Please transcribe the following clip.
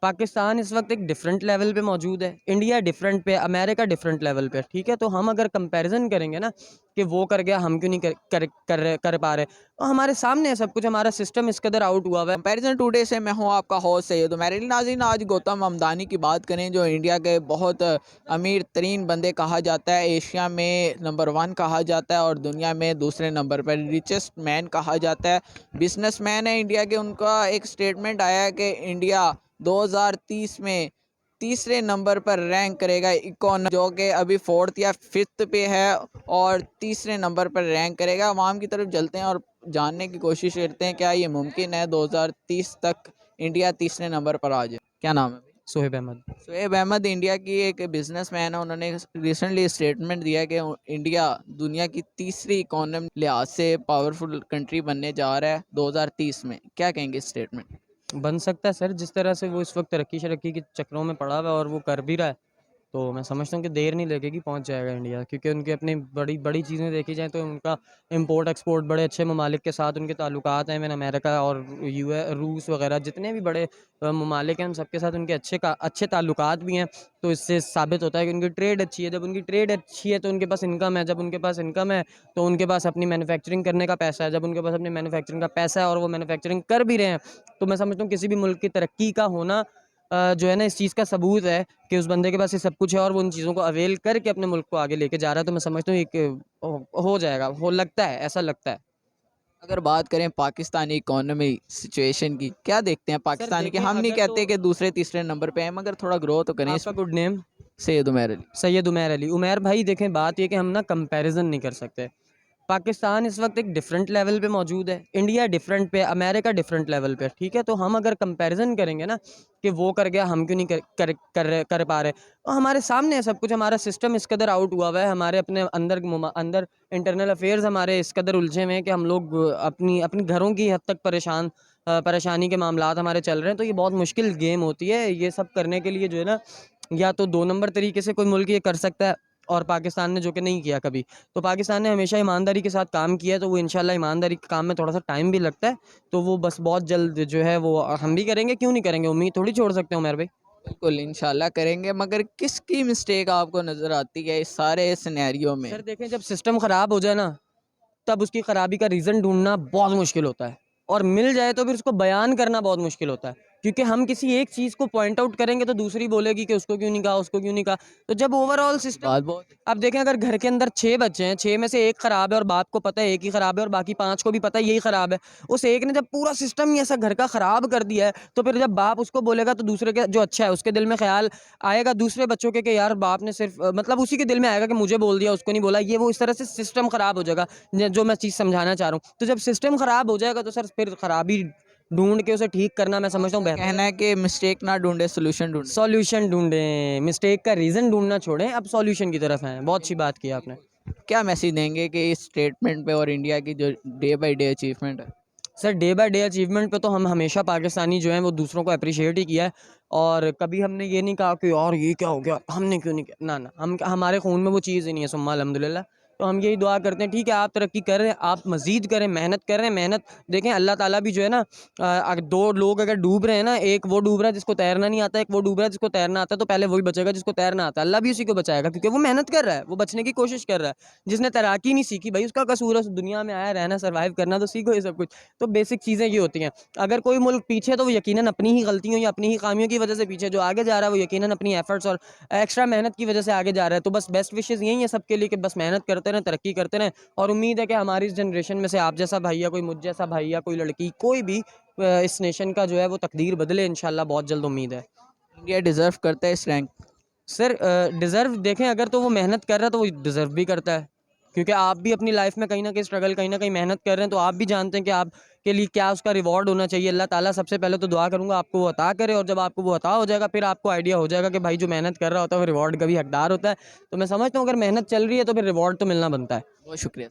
पाकिस्तान इस वक्त एक डिफरेंट लेवल पे मौजूद है, इंडिया डिफरेंट पे, अमेरिका डिफरेंट लेवल पे, ठीक है। तो हम अगर कंपैरिजन करेंगे ना कि वो कर गया हम क्यों नहीं कर पा रहे, तो हमारे सामने है सब कुछ, हमारा सिस्टम इस कदर आउट हुआ हुआ है। कंपैरिजन टुडे से मैं हूं आपका होस्ट सैयद उमैर नाज़रीन। आज गौतम हमदानी की बात करें, जो इंडिया के बहुत अमीर तरीन बंदे कहा जाता है, एशिया में नंबर 1 कहा जाता है और दुनिया में दूसरे नंबर पर रिचेस्ट मैन कहा जाता है, बिजनेसमैन है इंडिया के। उनका एक स्टेटमेंट आया है कि इंडिया 2030 में तीसरे नंबर पर रैंक करेगा इकोनॉमी, जो कि अभी 4th या 5th पे है, और तीसरे नंबर पर रैंक करेगा। अवाम की तरफ चलते हैं और जानने की कोशिश करते हैं क्या ये मुमकिन है 2030 तक इंडिया तीसरे नंबर पर आ जाए। क्या नाम है? सोहेब अहमद। शुएब अहमद इंडिया की एक बिजनेसमैन है। उन्होंने रिसेंटली स्टेटमेंट दिया कि इंडिया दुनिया की तीसरी इकोनॉमी लिहाज से पावरफुल कंट्री बनने जा रहा है 2030 में। क्या कहेंगे इस स्टेटमेंट? बन सकता है सर, जिस तरह से वो इस वक्त तरक्की शरक्की के चक्रों में पड़ा हुआ है और वो कर भी रहा है, तो मैं समझता हूँ कि देर नहीं लगेगी, पहुँच जाएगा इंडिया। क्योंकि उनकी अपनी बड़ी बड़ी चीज़ें देखी जाएँ तो उनका इंपोर्ट एक्सपोर्ट बड़े अच्छे ममालिक के साथ उनके ताल्लुकात हैं। इवन अमेरिका और रूस वगैरह जितने भी बड़े ममालिक हैं, उन सबके साथ उनके अच्छे ताल्लुकात भी हैं। तो इससे साबित होता है कि उनकी ट्रेड अच्छी है। जब उनकी ट्रेड अच्छी है तो उनके पास इनकम है, जब उनके पास इनकम है तो उनके पास अपनी मैन्युफैक्चरिंग करने का पैसा है, जब उनके पास अपनी मैन्युफैक्चरिंग का पैसा है और वो मैन्युफैक्चरिंग कर भी रहे हैं, तो मैं समझता हूँ किसी भी मुल्क की तरक्की का होना जो है ना, इस चीज़ का सबूत है कि उस बंदे के पास ये सब कुछ है और वो उन चीज़ों को अवेल करके अपने मुल्क को आगे लेके जा रहा है। तो मैं समझता हूँ एक हो जाएगा, हो लगता है, ऐसा लगता है। अगर बात करें पाकिस्तानी इकोनॉमी सिचुएशन की, क्या देखते हैं सर पाकिस्तान की? देखें हम नहीं अगर तो कहते कि दूसरे तीसरे नंबर पे हैं, मगर थोड़ा ग्रो तो करें आपका इसमें। Good name? सैयद उमैर अली। सैयद उमैर अली। उमैर भाई देखें, बात ये कि हम ना कंपैरिजन नहीं कर सकते। पाकिस्तान इस वक्त एक डिफरेंट लेवल पे मौजूद है, इंडिया डिफरेंट पे, अमेरिका डिफरेंट लेवल पे, ठीक है। तो हम अगर कंपैरिजन करेंगे ना कि वो कर गया हम क्यों नहीं कर पा रहे, तो हमारे सामने है सब कुछ, हमारा सिस्टम इस कदर आउट हुआ हुआ है, हमारे अपने अंदर इंटरनल अफेयर्स हमारे इस कदर उलझे हुए हैं कि हम लोग अपनी अपनी घरों की हद तक परेशानी के मामलात हमारे चल रहे हैं। तो ये बहुत मुश्किल गेम होती है ये सब करने के लिए, जो है ना, या तो 2 नंबर तरीके से कोई मुल्क ये कर सकता है, और पाकिस्तान ने जो कि नहीं किया कभी। तो पाकिस्तान ने हमेशा ईमानदारी के साथ काम किया है, तो वो इंशाल्लाह ईमानदारी के काम में थोड़ा सा टाइम भी लगता है, तो वो बस बहुत जल्द जो है वो हम भी करेंगे, क्यों नहीं करेंगे, उम्मीद थोड़ी छोड़ सकते हो मेरे भाई। बिल्कुल इंशाल्लाह करेंगे, मगर किसकी मिस्टेक आपको नज़र आती है इस सारे सिनेरियो में? सर देखें, जब सिस्टम ख़राब हो जाए ना, तब उसकी ख़राबी का रीज़न ढूंढना बहुत मुश्किल होता है, और मिल जाए तो फिर उसको बयान करना बहुत मुश्किल होता है। क्योंकि हम किसी एक चीज़ को पॉइंट आउट करेंगे तो दूसरी बोलेगी कि उसको क्यों नहीं कहा, उसको क्यों नहीं कहा। तो जब ओवरऑल सिस्टम, बात बहुत अब देखें, अगर घर के अंदर 6 बच्चे हैं, 6 में से एक ख़राब है और बाप को पता है एक ही ख़राब है और बाकी 5 को भी पता है यही ख़राब है, उस एक ने जब पूरा सिस्टम ही ऐसा घर का ख़राब कर दिया है, तो फिर जब बाप उसको बोलेगा तो दूसरे के जो अच्छा है उसके दिल में ख्याल आएगा दूसरे बच्चों के कि यार बाप ने सिर्फ मतलब उसी के दिल में आएगा कि मुझे बोल दिया उसको नहीं बोला, ये वो इस तरह से सिस्टम ख़राब हो जाएगा। जो मैं चीज़ समझाना चाह रहा हूँ, तो जब सिस्टम ख़राब हो जाएगा तो सर फिर ख़राबी ढूंढ के उसे ठीक करना मैं समझता हूँ आपका बेहतर है। कहना है कि मिस्टेक ना ढूंढे, सोल्यूशन ढूंढे। सॉल्यूशन ढूंढें, मिस्टेक का रीज़न ढूंढना छोड़ें, अब सॉल्यूशन की तरफ हैं। बहुत अच्छी बात की आपने। क्या मैसेज देंगे कि इस स्टेटमेंट पे और इंडिया की जो डे बाय डे अचीवमेंट है? Sir day by day achievement पे तो हम हमेशा पाकिस्तानी जो हैं वो दूसरों को अप्रिशिएट ही किया है, और कभी हमने ये नहीं कहा कि यार ये क्या हो गया, हमने क्यों नहीं किया, ना ना, हम हमारे खून में वो चीज़ ही नहीं है, सुम्मा अल्हम्दुलिल्लाह। तो हम यही दुआ करते हैं, ठीक है आप तरक्की कर रहे हैं, आप मज़ीद करें, मेहनत कर रहे हैं, मेहनत देखें अल्लाह ताला भी जो है ना, अगर 2 लोग अगर डूब रहे हैं ना, एक वो डूब रहा है जिसको तैरना नहीं आता, एक वो डूब रहा है जिसको तैरना आता है, तो पहले वही बचेगा जिसको तैरना आता है। अल्लाह भी उसी को बचाएगा क्योंकि वो मेहनत कर रहा है, वो बचने की कोशिश कर रहा है। जिसने तैराकी नहीं सीखी भाई उसका कसूर है, उस दुनिया में आया रहना, सर्वाइव करना, तो सीखो ये सब कुछ। तो बेसिक चीज़ें ये होती हैं। अगर कोई मुल्क पीछे है तो वो यकीनन अपनी ही गलतियों या अपनी ही खामियों की वजह से पीछे, जो आगे जा रहा है वो यकीनन अपनी एफर्ट्स और एक्स्ट्रा मेहनत की वजह से आगे जा रहा है। तो बस बेस्ट विशेज़ यही है सबके लिए कि बस मेहनत करते रहें, तरक्की करते रहें, और उम्मीद है कि हमारी इस जनरेशन में से आप जैसा भाई या कोई मुझ जैसा भाई या कोई लड़की, कोई भी इस नेशन का जो है वो तकदीर बदले इंशाल्लाह, बहुत जल्द उम्मीद है। इंडिया डिजर्व करता है इस रैंक? सर डिज़र्व देखें अगर तो वो मेहनत कर रहा है तो वो डिज़र्व भी करता है, क्योंकि आप भी अपनी लाइफ में कहीं ना कहीं स्ट्रगल, कहीं ना कहीं मेहनत कर रहे हैं, तो आप भी जानते हैं कि आपके लिए क्या उसका रिवॉर्ड होना चाहिए। अल्लाह ताला सबसे पहले तो दुआ करूंगा आपको वो अता करे, और जब आपको वो अता हो जाएगा फिर आपको आइडिया हो जाएगा कि भाई जो मेहनत कर रहा होता है वो रिवॉर्ड का भी हकदार होता है। तो मैं समझता हूँ अगर मेहनत चल रही है तो फिर रिवॉर्ड तो मिलना बनता है। बहुत शुक्रिया।